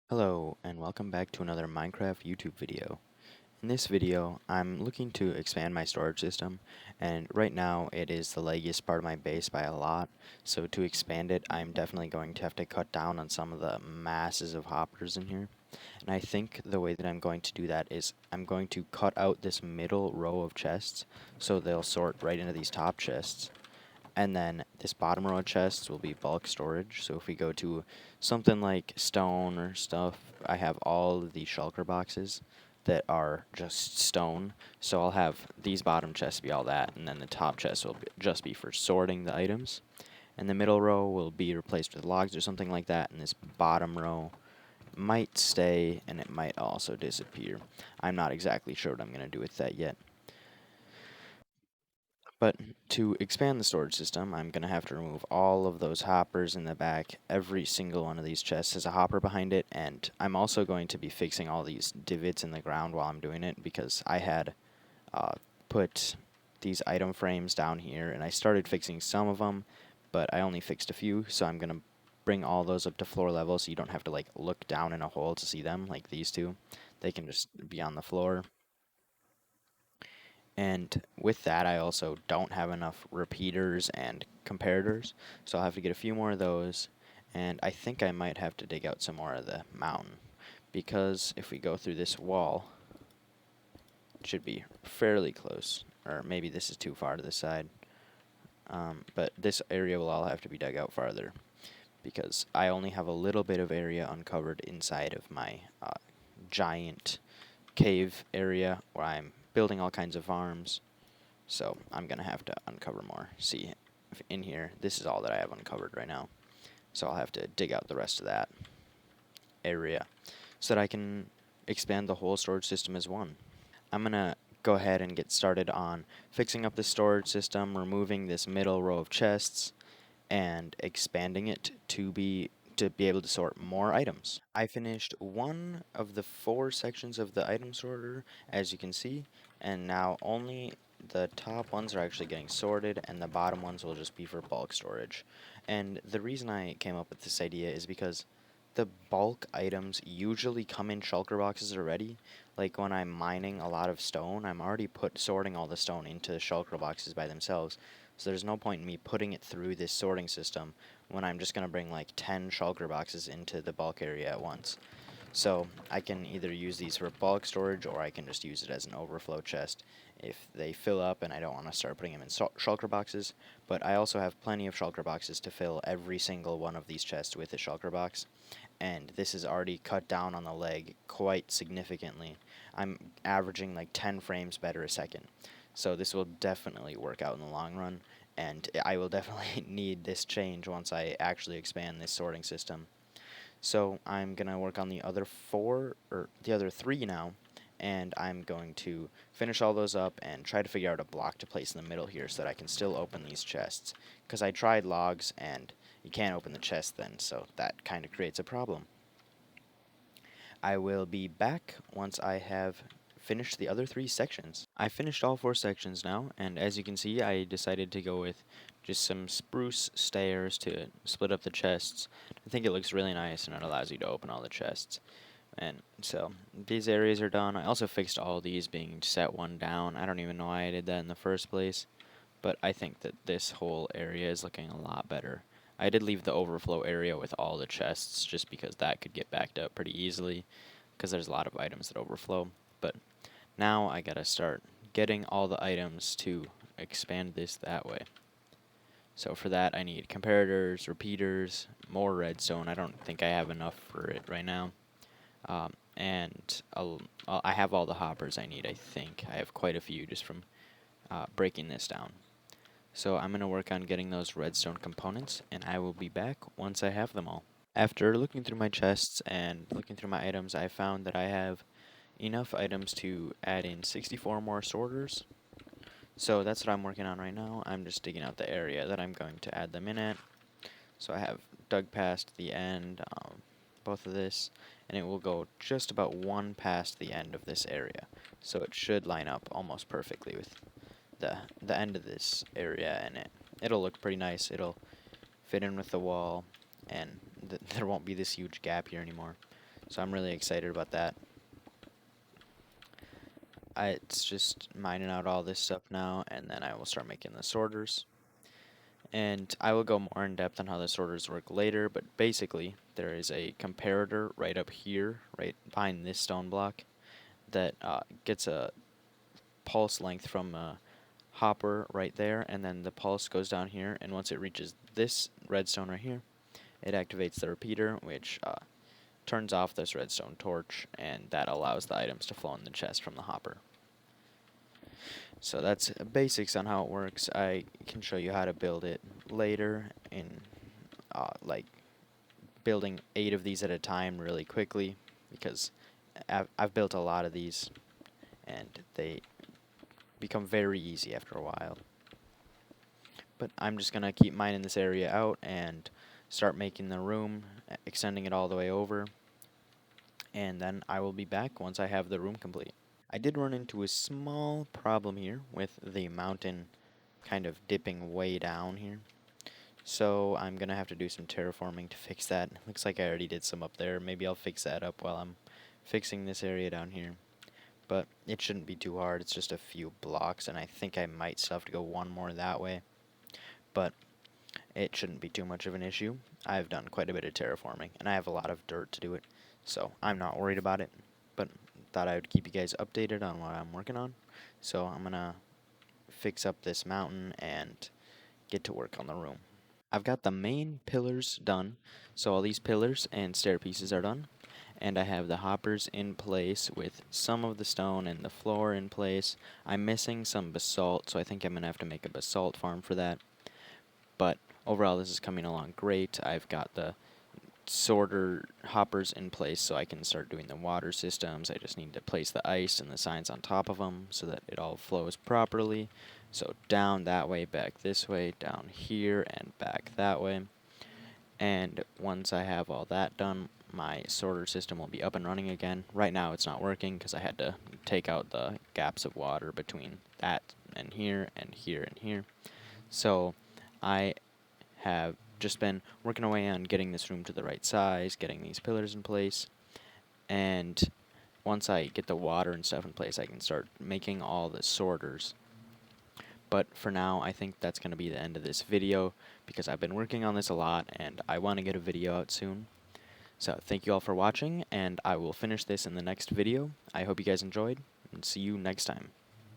Hello, and welcome back to another Minecraft YouTube video. In this video, I'm looking to expand my storage system, and right now it is the leggiest part of my base by a lot, so to expand it, I'm definitely going to have to cut down on some of the masses of hoppers in here. And I think the way that I'm going to do that is I'm going to cut out this middle row of chests, so they'll sort right into these top chests. And then this bottom row of chests will be bulk storage. So if we go to something like stone or stuff, I have all of these shulker boxes that are just stone. So I'll have these bottom chests be all that, and then the top chests will just be for sorting the items. And the middle row will be replaced with logs or something like that, and this bottom row might stay, and it might also disappear. I'm not exactly sure what I'm going to do with that yet. But to expand the storage system, I'm going to have to remove all of those hoppers in the back. Every single one of these chests has a hopper behind it, and I'm also going to be fixing all these divots in the ground while I'm doing it, because I had put these item frames down here, and I started fixing some of them, but I only fixed a few, so I'm going to bring all those up to floor level so you don't have to like look down in a hole to see them like these two. They can just be on the floor. And with that, I also don't have enough repeaters and comparators, so I'll have to get a few more of those, and I think I might have to dig out some more of the mountain, because if we go through this wall, it should be fairly close, or maybe this is too far to the side, but this area will all have to be dug out farther, because I only have a little bit of area uncovered inside of my giant cave area where I'm building all kinds of farms. So I'm going to have to uncover more. See, if in here, this is all that I have uncovered right now. So I'll have to dig out the rest of that area so that I can expand the whole storage system as one. I'm going to go ahead and get started on fixing up the storage system, removing this middle row of chests, and expanding it to be able to sort more items. I finished one of the 4 sections of the item sorter, as you can see, and now only the top ones are actually getting sorted, and the bottom ones will just be for bulk storage. And the reason I came up with this idea is because the bulk items usually come in shulker boxes already. Like when I'm mining a lot of stone, I'm already sorting all the stone into shulker boxes by themselves. So there's no point in me putting it through this sorting system when I'm just going to bring like 10 shulker boxes into the bulk area at once. So I can either use these for bulk storage, or I can just use it as an overflow chest if they fill up and I don't want to start putting them in shulker boxes. But I also have plenty of shulker boxes to fill every single one of these chests with a shulker box, and this is already cut down on the leg quite significantly. I'm averaging like 10 frames better a second. So this will definitely work out in the long run, and I will definitely need this change once I actually expand this sorting system. So I'm going to work on the other 4, or the other 3 now, and I'm going to finish all those up and try to figure out a block to place in the middle here so that I can still open these chests. Because I tried logs, and you can't open the chest then, so that kind of creates a problem. I will be back once I have finished the other 3 sections. I finished all 4 sections now, and as you can see, I decided to go with just some spruce stairs to split up the chests. I think it looks really nice, and it allows you to open all the chests. And so these areas are done. I also fixed all these being set one down. I don't even know why I did that in the first place, but I think that this whole area is looking a lot better. I did leave the overflow area with all the chests just because that could get backed up pretty easily, because there's a lot of items that overflow. But now I gotta start getting all the items to expand this that way. So for that I need comparators, repeaters, more redstone. I don't think I have enough for it right now. And I have all the hoppers I need, I think. I have quite a few just from breaking this down. So I'm going to work on getting those redstone components, and I will be back once I have them all. After looking through my chests and looking through my items, I found that I have enough items to add in 64 more sorters. So that's what I'm working on right now. I'm just digging out the area that I'm going to add them in at. So I have dug past the end, both of this, and it will go just about 1 past the end of this area. So it should line up almost perfectly with the end of this area, and it'll look pretty nice. It'll fit in with the wall, and there won't be this huge gap here anymore. So I'm really excited about that. It's just mining out all this stuff now, and then I will start making the sorters. And I will go more in depth on how the sorters work later, but basically, there is a comparator right up here, right behind this stone block, that gets a pulse length from a hopper right there, and then the pulse goes down here, and once it reaches this redstone right here, it activates the repeater, which turns off this redstone torch, and that allows the items to flow in the chest from the hopper. So that's basics on how it works. I can show you how to build it later in like building 8 of these at a time really quickly, because I've built a lot of these and they become very easy after a while. But I'm just going to keep mining this area out and start making the room, extending it all the way over, and then I will be back once I have the room complete. I did run into a small problem here with the mountain kind of dipping way down here. So I'm going to have to do some terraforming to fix that. Looks like I already did some up there. Maybe I'll fix that up while I'm fixing this area down here. But it shouldn't be too hard. It's just a few blocks, and I think I might still have to go one more that way. But it shouldn't be too much of an issue. I've done quite a bit of terraforming, and I have a lot of dirt to do it, so I'm not worried about it. But thought I would keep you guys updated on what I'm working on. So I'm going to fix up this mountain and get to work on the room. I've got the main pillars done, so all these pillars and stair pieces are done, and I have the hoppers in place with some of the stone and the floor in place. I'm missing some basalt, so I think I'm going to have to make a basalt farm for that, but overall this is coming along great. I've got the sorter hoppers in place so I can start doing the water systems. I just need to place the ice and the signs on top of them so that it all flows properly. So down that way, back this way, down here, and back that way. And once I have all that done, my sorter system will be up and running again. Right now it's not working because I had to take out the gaps of water between that and here and here and here. So I have just been working away on getting this room to the right size, getting these pillars in place, and once I get the water and stuff in place, I can start making all the sorters. But for now, I think that's going to be the end of this video, because I've been working on this a lot, and I want to get a video out soon. So thank you all for watching, and I will finish this in the next video. I hope you guys enjoyed, and see you next time.